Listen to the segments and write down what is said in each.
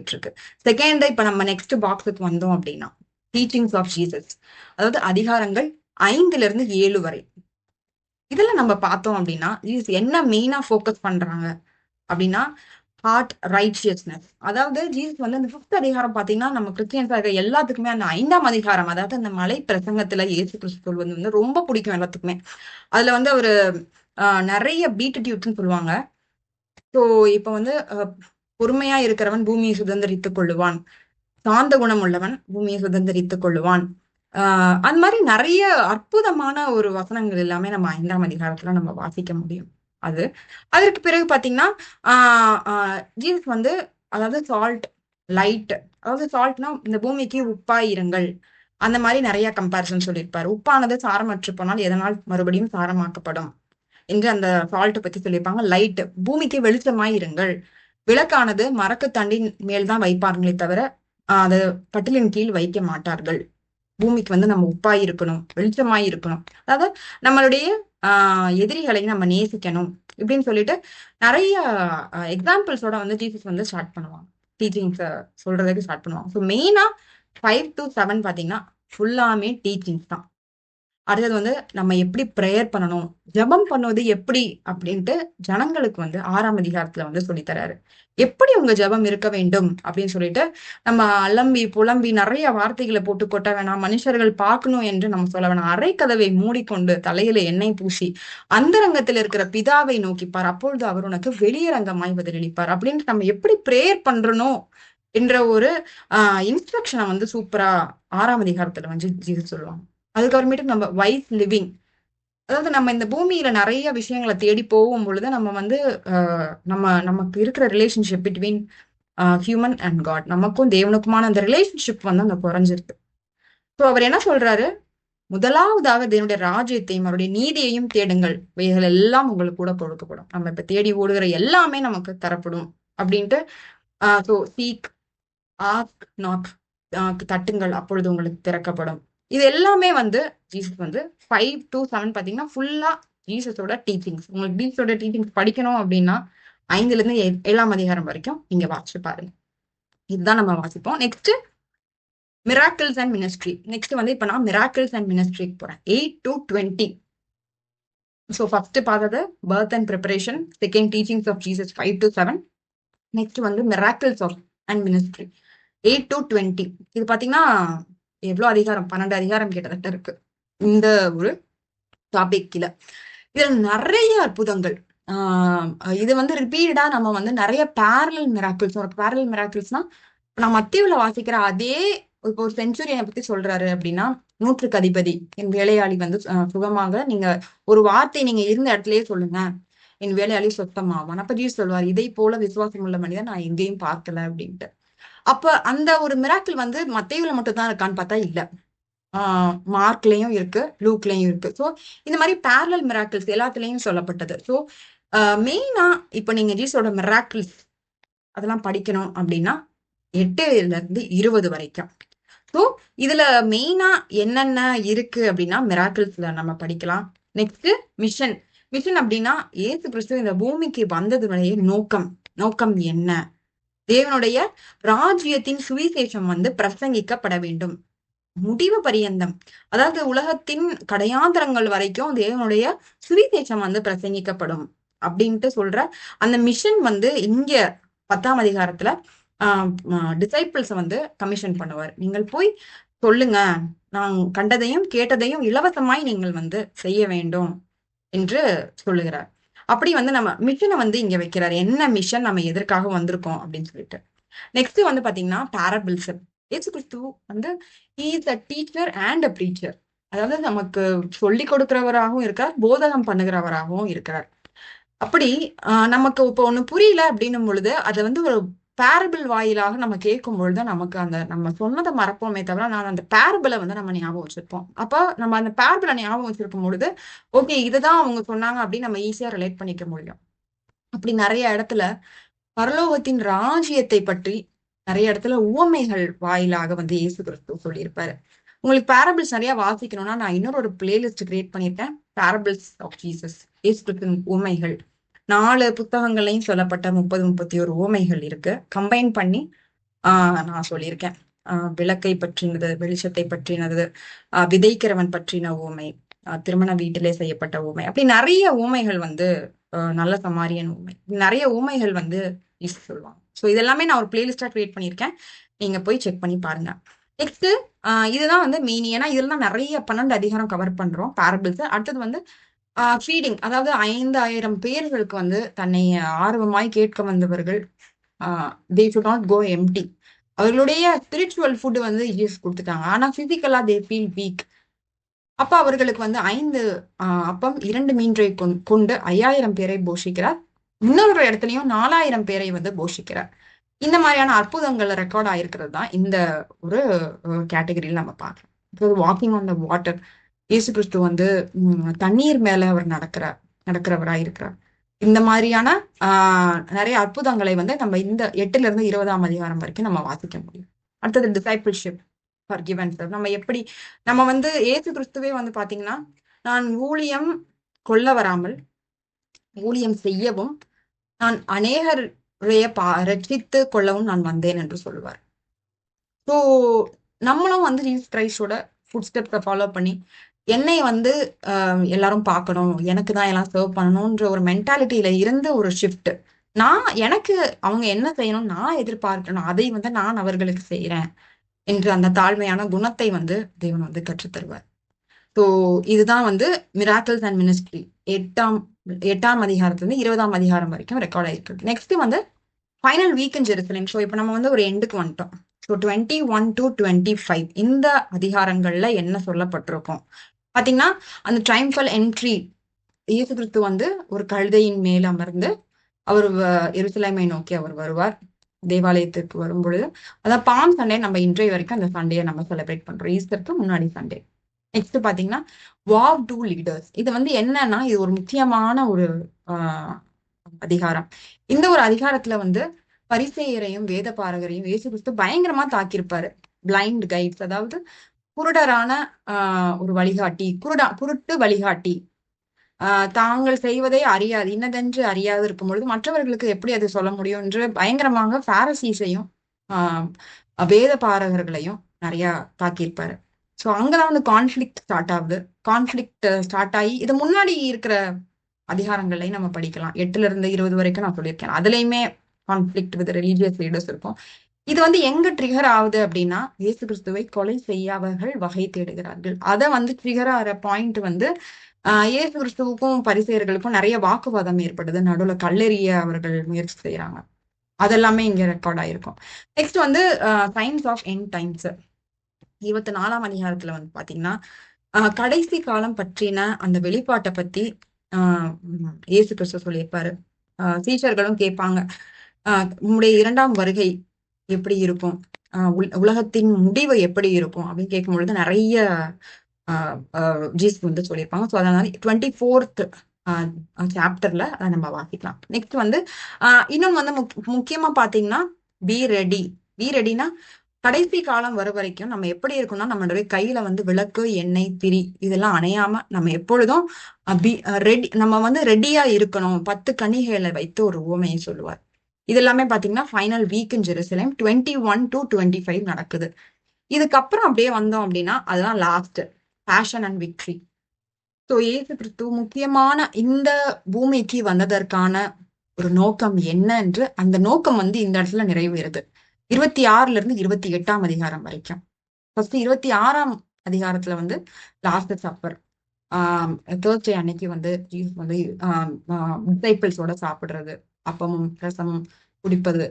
போயிட்டு இருக்கு. செகண்ட் இப்ப நம்ம நெக்ஸ்ட் பாக்ஸுக்கு வந்தோம் அப்படின்னா டீச்சிங்ஸ் ஆஃப் ஜீசஸ், அதாவது அதிகாரங்கள் 5-7 வரை. இதுல நம்ம பார்த்தோம் அப்படின்னா ஜீசஸ் என்ன மெயினா ஃபோக்கஸ் பண்றாங்க அப்படின்னா ஹார்ட் ரைச்சியஸ்னஸ். அதாவது ஜீசஸ் வந்து அந்த 5th அதிகாரம் பாத்தீங்கன்னா நம்ம கிறிஸ்டியன்ஸா இருக்க எல்லாத்துக்குமே அந்த 5ஆம் அதிகாரம், அதாவது அந்த மலை பிரசங்கத்துல இயேசு கிறிஸ்து சொல்வது வந்து ரொம்ப பிடிக்கும் எல்லாத்துக்குமே. அதுல வந்து ஒரு நிறைய பீட்டிடியூட்ஸ்ன்னு சொல்லுவாங்க. ஸோ இப்ப வந்து பொறுமையா இருக்கிறவன் பூமியை சுதந்திரித்துக் கொள்ளுவான், சாந்த குணம் உள்ளவன் பூமியை சுதந்திரித்துக் கொள்ளுவான். அந்த மாதிரி நிறைய அற்புதமான ஒரு வசனங்கள் எல்லாமே நம்ம 5ஆம் அதிகாரத்துல நம்ம வாசிக்க முடியும். அது அதற்கு பிறகு பாத்தீங்கன்னா ஜீசஸ் வந்து அதாவது சால்ட், லைட், அதாவது சால்ட்னா இந்த பூமிக்கு உப்பாய் இருங்கள், அந்த மாதிரி நிறைய கம்பேரிசன் சொல்லியிருப்பாரு. உப்பானது சாரமற்று போனால் எதனால் மறுபடியும் சாரமாக்கப்படும் என்று அந்த சால்ட்டை பத்தி சொல்லியிருப்பாங்க. லைட், பூமிக்கு வெளிச்சமாய் இருங்கள். விளக்கானது மரக்கு தண்டின் மேல்தான் வைப்பார்களே தவிர அது கட்டிலின் கீழ் வைக்க மாட்டார்கள். பூமிக்கு வந்து நம்ம உப்பாய் இருக்கணும், வெளிச்சமாய் இருக்கணும், அதாவது நம்மளுடைய எதிரிகளை நம்ம நேசிக்கணும் இப்படின்னு சொல்லிட்டு நிறைய எக்ஸாம்பிள்ஸோட வந்து ஜீசஸ் வந்து ஸ்டார்ட் பண்ணுவாங்க, டீச்சிங்ஸ் சொல்றதுக்கு ஸ்டார்ட் பண்ணுவாங்க. ஸோ மெயினா 5-7 பாத்தீங்கன்னா ஃபுல்லாமே டீச்சிங்ஸ் தான். அடுத்தது வந்து நம்ம எப்படி ப்ரேயர் பண்ணணும், ஜெபம் பண்ணுவது எப்படி அப்படின்ட்டு ஜனங்களுக்கு வந்து 6ஆம் அதிகாரத்துல வந்து சொல்லித்தராரு. எப்படி உங்க ஜெபம் இருக்க வேண்டும் அப்படின்னு சொல்லிட்டு நம்ம அலம்பி புலம்பி நிறைய வார்த்தைகளை போட்டு கொட்ட வேணாம், மனுஷர்கள் பார்க்கணும் என்று நம்ம சொல்ல வேணாம். அரைக்கதவை மூடிக்கொண்டு தலையில எண்ணெய் பூசி அந்தரங்கத்தில் இருக்கிற பிதாவை நோக்கிப்பார், அப்பொழுது அவர் உனக்கு வெளியரங்கமாய் பதிலளிப்பார் அப்படின்ட்டு நம்ம எப்படி ப்ரேயர் பண்றணும் என்ற ஒரு இன்ஸ்ட்ரக்ஷனை வந்து சூப்பரா 6ஆம் அதிகாரத்துல வந்து ஜீசஸ் சொல்லுவாங்க. அதுக்கப்புறமேட்டு நம்ம வைஸ் லிவிங், அதாவது நம்ம இந்த பூமியில நிறைய விஷயங்களை தேடி போகும் பொழுது நம்ம வந்து நமக்கு இருக்கிற relationship between human and God, நமக்கும் தேவனுக்குமான அந்த ரிலேஷன்ஷிப் வந்து அங்க குறைஞ்சிருக்கு. ஸோ அவர் என்ன சொல்றாரு, முதலாவதாக தேவனுடைய ராஜ்யத்தையும் அவருடைய நீதியையும் தேடுங்கள், இவைகள் எல்லாம் உங்களுக்கு கூட கொடுக்கப்படும். நம்ம இப்ப தேடி ஓடுகிற எல்லாமே நமக்கு தரப்படும் அப்படின்ட்டு. ஸோ சீக், ஆஸ்க், நாக், தட்டுங்கள் அப்பொழுது உங்களுக்கு திறக்கப்படும். இது எல்லாமே வந்து ஜீசஸ் வந்து 5-7 பாத்தீங்கன்னா ஃபுல்லா ஜீசஸோட டீச்சிங்ஸ். உங்களுக்கு ஜீசஸோட டீச்சிங்ஸ் படிக்கணும் அப்படின்னா 5-7ஆம் அதிகாரம் வரைக்கும் நீங்க வாசிச்சு பாருங்க. இதுதான் நம்ம வாசிப்போம். Next miracles and ministry. Next வந்து இப்ப நான் மிராக்கிள்ஸ் அண்ட் மினிஸ்ட்ரிக்கு போறேன். 8-20. ஸோ ஃபர்ஸ்ட் பார்த்தது birth and preparation, second teachings of Jesus 5-7. Next வந்து மிராக்கிள்ஸ் ஆஃப் அண்ட் மினிஸ்ட்ரி 8-20. இது பாத்தீங்கன்னா எவ்வளவு அதிகாரம், 12 அதிகாரம் கிட்டத்தட்ட இருக்கு இந்த ஒரு டாபிக்ல. இதுல நிறைய அற்புதங்கள். இது வந்து ரிப்பீட்டடா நம்ம வந்து நிறைய பேரலல் மிராக்கிள்ஸ். பேரலல் மிராக்கிள்ஸ்னா நான் மத்தியில வாசிக்கிற அதே, இப்போ ஒரு செஞ்சுரியனை பத்தி சொல்றாரு அப்படின்னா 100க்கு அதிபதி என் வேலையாளி வந்து சுகமாக, நீங்க ஒரு வார்த்தை நீங்க இருந்த இடத்துலயே சொல்லுங்க, என் வேலையாளி சொத்தமாவான். அப்ப ஜீசஸ் சொல்லுவார், இதை போல விசுவாசம் உள்ள மனிதன் நான் எங்கேயும் பார்க்கல அப்படின்ட்டு. அப்ப அந்த ஒரு மிராக்கிள் வந்து மத்தேயுல மட்டும் தான் இருக்கான்னு பார்த்தா இல்ல, மார்க்லயும் இருக்கு, லூக்லயும் இருக்கு. ஸோ இந்த மாதிரி பேரலல் மிராக்கிள்ஸ் எல்லாத்துலயும் சொல்லப்பட்டது. ஸோ மெயினா இப்ப நீங்க ஜீசஸோட மிராக்கிள்ஸ் அதெல்லாம் படிக்கணும் அப்படின்னா 8-20 வரைக்கும். ஸோ இதுல மெயினா என்னென்ன இருக்கு அப்படின்னா மிராக்கிள்ஸ்ல நம்ம படிக்கலாம். Next mission. மிஷன் அப்படின்னா இயேசு கிறிஸ்து இந்த பூமிக்கு வந்ததுடைய நோக்கம் என்ன, தேவனுடைய ராஜ்யத்தின் சுவிசேஷம் வந்து பிரசங்கிக்கப்பட வேண்டும் முடிவு பரியந்தம், அதாவது உலகத்தின் கடையாந்திரங்கள் வரைக்கும் தேவனுடைய சுவிசேஷம் வந்து பிரசங்கிக்கப்படும் அப்படின்ட்டு சொல்ற அந்த மிஷன் வந்து இங்க 10ஆம் அதிகாரத்துல டிசைபிள்ஸ் வந்து கமிஷன் பண்ணுவார். நீங்கள் போய் சொல்லுங்க, நான் கண்டதையும் கேட்டதையும் இலவசமாய் நீங்கள் வந்து செய்ய வேண்டும் என்று சொல்லுகிறார். அப்படி வந்து நம்ம மிஷனை வந்து இங்க வைக்கிறார், என்ன மிஷன், நம்ம எதற்காக வந்திருக்கோம் அப்படின்னு சொல்லிட்டு. நெக்ஸ்ட் வந்து பாத்தீங்கன்னா பேரபிள்ஸ். இயேசு கிறிஸ்து வந்து he is a teacher and a preacher, அதாவது நமக்கு சொல்லி கொடுக்கிறவராகவும் இருக்கார், போதகம் பண்ணுகிறவராகவும் இருக்கிறார். அப்படி நமக்கு இப்போ ஒண்ணு புரியல அப்படின்னும் பொழுது அதை வந்து ஒரு பேரபிள் வாயிலாக நம்ம கேட்கும் பொழுது நமக்கு அந்த நம்ம சொன்னதை மறப்போமே தவிர நான் அந்த பேரபிளை வந்து நம்ம ஞாபகம் வச்சிருப்போம். அப்ப நம்ம அந்த பேரபிளை ஞாபகம் வச்சிருக்கும் பொழுது ஓகே இதுதான் அவங்க சொன்னாங்க அப்படின்னு நம்ம ஈஸியா ரிலேட் பண்ணிக்க முடியும். அப்படி நிறைய இடத்துல பரலோகத்தின் ராஜ்யத்தை பற்றி நிறைய இடத்துல உவமைகள் வாயிலாக வந்து இயேசு கிறிஸ்து சொல்லியிருப்பாரு. உங்களுக்கு பேரபிள்ஸ் நிறைய வாசிக்கணும்னா நான் இன்னொரு ஒரு பிளேலிஸ்ட் கிரியேட் பண்ணிட்டேன், பேரபிள்ஸ் ஆஃப் ஜீசஸ், இயேசு கிறிஸ்துவின் உவமைகள். 4 புத்தகங்களையும் சொல்லப்பட்ட 30-31 உவமைகள் இருக்கு. கம்பைன் பண்ணி நான் சொல்லியிருக்கேன். விளக்கை பற்றினது, வெளிச்சத்தை பற்றினது, விதைக்கிறவன் பற்றின ஊமை, திருமண வீட்டிலே செய்யப்பட்ட ஊமை, அப்படி நிறைய ஊமைகள் வந்து நல்ல சமாரியன் ஊமை, நிறைய ஊமைகள் வந்து சொல்லுவாங்க. ஸோ இதெல்லாமே நான் ஒரு பிளேலிஸ்டா கிரியேட் பண்ணியிருக்கேன். நீங்க போய் செக் பண்ணி பாருங்க. நெக்ஸ்ட் இதுதான் வந்து மீனி. ஏன்னா இதுல தான் நிறைய 12 அதிகாரம் கவர் பண்றோம் பேரபிள்ஸ். அடுத்தது வந்து ஃபீடிங், அதாவது 5000 பேர்களுக்கு வந்து தன்னை ஆர்வமாய் கேட்க வந்தவர்கள் they should not go empty. அவர்களுடைய ஸ்பிரிச்சுவல் ஃபுட் வந்து ஜீசஸ் கொடுத்துட்டாங்க. ஆனா பிசிக்கலா தே ஃபீல் வீக். அப்ப அவர்களுக்கு வந்து 5 அப்பம் 2 மீன்றை கொண்டு 5000 பேரை போஷிக்கிறார். இன்னொரு இடத்துலயும் 4000 பேரை வந்து போஷிக்கிறார். இந்த மாதிரியான அற்புதங்கள் ரெக்கார்ட் ஆயிருக்கிறது தான் இந்த ஒரு கேட்டகரியில் நம்ம பார்க்கலாம். வாக்கிங் ஆன் த வாட்டர், இயேசு கிறிஸ்து வந்து தண்ணீர் மேல அவர் நடக்கிறவராய் இருக்கிறார். இந்த மாதிரியான நிறைய அற்புதங்களை வந்து நம்ம இந்த 8ல இருந்து 20ஆம் அதிகாரம் வரைக்கும் நம்ம வாசிக்க முடியும். அடுத்தது டிசைபிள்ஷிப், ஃபர்கிவன்ஸ். நம்ம வந்து இயேசு கிறிஸ்துவே வந்து பாத்தீங்கன்னா, நான் ஊழியம் கொள்ள வராமல் ஊழியம் செய்யவும், நான் அநேகரைய ரட்சித்து கொள்ளவும் நான் வந்தேன் என்று சொல்லுவார். ஸோ நம்மளும் வந்து ஜீசஸ் கிரைஸ்டோட ஃபுட் ஸ்டெப்ஸை ஃபாலோ பண்ணி, என்னை வந்து எல்லாரும் பார்க்கணும், எனக்கு தான் எல்லாம் சர்வ் பண்ணணும்ன்ற ஒரு மென்டாலிட்டியில இருந்து ஒரு ஷிஃப்ட். எனக்கு அவங்க என்ன செய்யணும் நான் எதிர்பார்க்கணும், அதை வந்து நான் அவர்களுக்கு செய்யறேன் என்று அந்த தாழ்மையான குணத்தை வந்து தேவன் வந்து கற்றுத்தருவார். ஸோ இதுதான் வந்து மிராக்கிள்ஸ் அண்ட் மினிஸ்ட்ரி 8ஆம் அதிகாரத்துல இருந்து 20ஆம் அதிகாரம் வரைக்கும் ரெக்கார்ட் ஆயிருக்கு. நெக்ஸ்ட் வந்து ஃபைனல் வீக் இன் ஜெருசலேம். ஸோ இப்போ நம்ம வந்து ஒரு எண்டுக்கு வந்துட்டோம். ஸோ 21 to 25 இந்த அதிகாரங்கள்ல என்ன சொல்லப்பட்டிருக்கும் பாத்தீங்கன்னா, அந்த ட்ரைம்ஃபல் என்ட்ரி, இயேசு கிறிஸ்து வந்து ஒரு கழுதையின் மேல் அமர்ந்து அவர் எருசலேமை நோக்கி அவர் வருவார். தேவாலயத்துக்கு வரும் பொழுது, அதான் பாம் சண்டே, நம்ம இன்றைய வரைக்கும் அந்த சண்டேயை நம்ம செலிப்ரேட் பண்றோம், ஈஸ்டருக்கு முன்னாடி சண்டே. நெக்ஸ்ட் பாத்தீங்கன்னா வாவ் டு லீடர்ஸ். இது வந்து என்னன்னா, இது ஒரு முக்கியமான ஒரு அதிகாரம். இந்த ஒரு அதிகாரத்துல வந்து பரிசேயரையும் வேத பாரகரையும் இயேசு கிறிஸ்து பயங்கரமா தாக்கியிருப்பாரு. பிளைண்ட் கைட்ஸ், அதாவது குருடரான ஒரு வழிகாட்டி, குருட்டு வழிகாட்டி, தாங்கள் செய்வதை அறியாது, இன்னதென்று அறியாது இருக்கும் பொழுது மற்றவர்களுக்கு எப்படி அதை சொல்ல முடியும் என்று பயங்கரமாக பாரசீஸையும் வேத பாரகர்களையும் நிறைய தாக்கியிருப்பாரு. ஸோ அங்கதான் வந்து கான்ஃபிளிக்ட் ஸ்டார்ட் ஆகுது. கான்ஃபிளிக்ட் ஸ்டார்ட் ஆகி இது முன்னாடி இருக்கிற அதிகாரங்களையும் நம்ம படிக்கலாம். 8ல இருந்து 20 வரைக்கும் நான் சொல்லியிருக்கேன். அதுலயுமே கான்ஃபிளிக்ட் வித் ரிலீஜியஸ் லீடர்ஸ் இருக்கும். இது வந்து எங்க ட்ரிகர் ஆகுது அப்படின்னா, இயேசு கிறிஸ்துவை கொலை செய்ய அவர்கள் வகை தேடுகிறார்கள். அதை வந்து ட்ரிகர் ஆகிற பாயிண்ட் வந்து இயேசு கிறிஸ்துவுக்கும் பரிசேயர்களுக்கும் நிறைய வாக்குவாதம் ஏற்படுது. நடுவில் கல்லெறிய அவர்கள் முயற்சி செய்யறாங்க. அதெல்லாமே இங்க ரெக்கார்ட் ஆயிருக்கும். நெக்ஸ்ட் வந்து சைன்ஸ் ஆஃப் எண்ட் டைம்ஸ் 24ஆம் அதிகாரத்துல வந்து பாத்தீங்கன்னா, கடைசி காலம் பற்றின அந்த வெளிப்பாட்டை பத்தி இயேசு கிறிஸ்து சொல்லியிருப்பாரு. சீஷர்களும் கேட்பாங்க, உங்களுடைய 2ஆம் வருகை எப்படி இருக்கும், உலகத்தின் முடிவு எப்படி இருக்கும் அப்படின்னு கேட்கும் பொழுது நிறைய ஜீசஸ் வந்து சொல்லியிருப்பாங்க. ஸோ அதனால 24th சாப்டர்ல அதை நம்ம வாசிக்கலாம். நெக்ஸ்ட் வந்து இன்னொன்று வந்து முக்கியமா பாத்தீங்கன்னா, பி ரெடி. பி ரெடினா கடைசி காலம் வர வரைக்கும் நம்ம எப்படி இருக்கணும்னா, நம்மளுடைய கையில வந்து விளக்கு, எண்ணெய், திரி இதெல்லாம் அணையாம நம்ம எப்பொழுதும் ரெடி, நம்ம வந்து ரெடியா இருக்கணும். 10 கன்னிகைகளை வைத்து ஒரு உவமையை சொல்லுவார். இது எல்லாமே பாத்தீங்கன்னா final week in Jerusalem 21 to 25 நடக்குது. இதுக்கப்புறம் அப்படியே வந்தோம் அப்படின்னா அதுதான் last passion and victory. So இயேசு கிறிஸ்து முக்கியமான இந்த பூமிக்கு வந்ததற்கான ஒரு நோக்கம் என்ன என்று, அந்த நோக்கம் வந்து இந்த இடத்துல நிறைவேறுது 26ல இருந்து 28ஆம் அதிகாரம் வரைக்கும். ஃபர்ஸ்ட் 26ஆம் அதிகாரத்துல வந்து லாஸ்ட் சப்பர், தேர்ஸ்டே அன்னைக்கு வந்து ஜீசஸ் வந்து டிசைபிள்ஸோட சாப்பிடுறது, அப்பமும் ரசமும் குடிப்பது,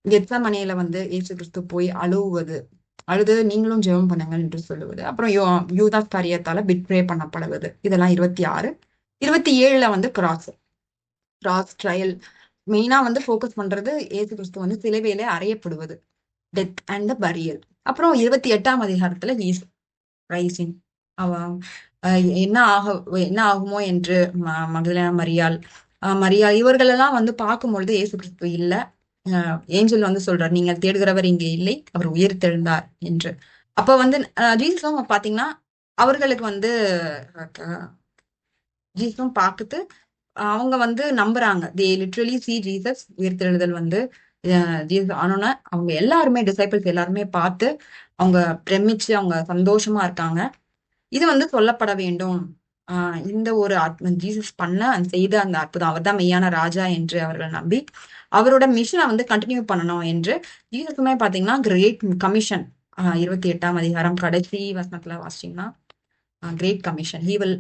கெத்சமனேல வந்து இயேசு கிறிஸ்து போய் அழுவது, அழுது நீங்களும் ஜெபம் பண்ணுங்க என்று சொல்லுவது, அப்புறம் யூதாஸ் காரியத்தால பிட்ரே பண்ணப்படுவது, இதெல்லாம் 26. 27ல வந்து கிராஸ் ட்ரையல். மெயினா வந்து ஃபோக்கஸ் பண்றது இயேசு கிறிஸ்து வந்து சிலுவையிலே அறையப்படுவது, டெத் அண்ட் த பரியல். அப்புறம் 28ஆம் அதிகாரத்துல ஹீஸ் ரைசிங். என்ன ஆகுமோ என்று மகதலேனா மரியாள் இவர்கள் எல்லாம் வந்து பார்க்கும் பொழுது இயேசு கிறிஸ்து இல்ல, ஏஞ்சல் வந்து சொல்றார், நீங்கள் தேடுகிறவர் இங்கே இல்லை, அவர் உயிர்த்தெழுந்தார் என்று. அப்ப வந்து ஜீசஸும் பாத்தீங்கன்னா அவர்களுக்கு வந்து ஜீசஸும் பார்த்துட்டு அவங்க வந்து நம்புறாங்க. தே லிட்ரலி சி ஜீசஸ் உயிர்த்தெழுதல் வந்து ஜீசஸ் ஆனோன்னே அவங்க எல்லாருமே டிசைபிள்ஸ் எல்லாருமே பார்த்து அவங்க பிரமிச்சு அவங்க சந்தோஷமா இருக்காங்க. இது வந்து சொல்லப்பட வேண்டும். இந்த ஒரு ஜீசஸ் பண்ண செய்த அந்த அற்புதம் அவர் தான் மெய்யான ராஜா என்று அவர்கள் நம்பி அவரோட மிஷனை வந்து கண்டினியூ பண்ணணும் என்று ஜீசஸுமே பாத்தீங்கன்னா கிரேட் கமிஷன் 28ஆம் அதிகாரம் கடைசி வசனத்துல வாசிச்சீங்கன்னா great commission he will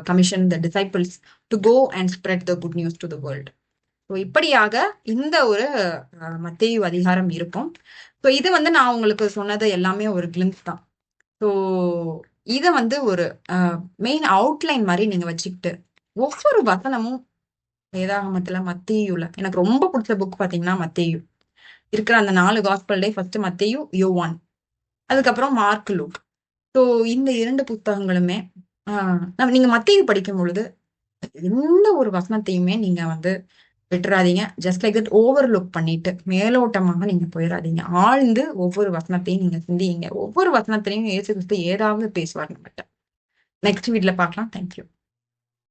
commission the disciples to go and spread the good news to the world. So இப்படியாக இந்த ஒரு மத்தேயு அதிகாரம் இருக்கும். ஸோ இது வந்து நான் உங்களுக்கு சொன்னது எல்லாமே ஒரு கிளிம்ஸ் தான். ஸோ இதை வந்து ஒரு மெயின் அவுட்லைன் மாதிரி நீங்க வச்சுக்கிட்டு ஒவ்வொரு வசனமும் வேதாகமத்துல மத்தேயுல எனக்கு ரொம்ப பிடிச்ச புக் பாத்தீங்கன்னா மத்தேயு இருக்கிற அந்த 4 காஸ்பல் டே ஃபர்ஸ்ட் மத்தேயு யோவான் அதுக்கப்புறம் மார்க் லூக். ஸோ இந்த 2 புத்தகங்களுமே நீங்க மத்தேயு படிக்கும் பொழுது எந்த ஒரு வசனத்தையுமே நீங்க வந்து விட்டுறாதீங்க. ஜஸ்ட் லைக் தட் ஓவர்லுக் பண்ணிட்டு மேலோட்டமாக நீங்க போயிடாதீங்க. ஆழ்ந்து ஒவ்வொரு வசனத்தையும் நீங்க சிந்திங்க. ஒவ்வொரு வசனத்திலையும் இயேசு கிறிஸ்து ஏதாவது பேசுவார் நம்மகிட்ட. நெக்ஸ்ட் வீடியோல பார்க்கலாம். தேங்க்யூ.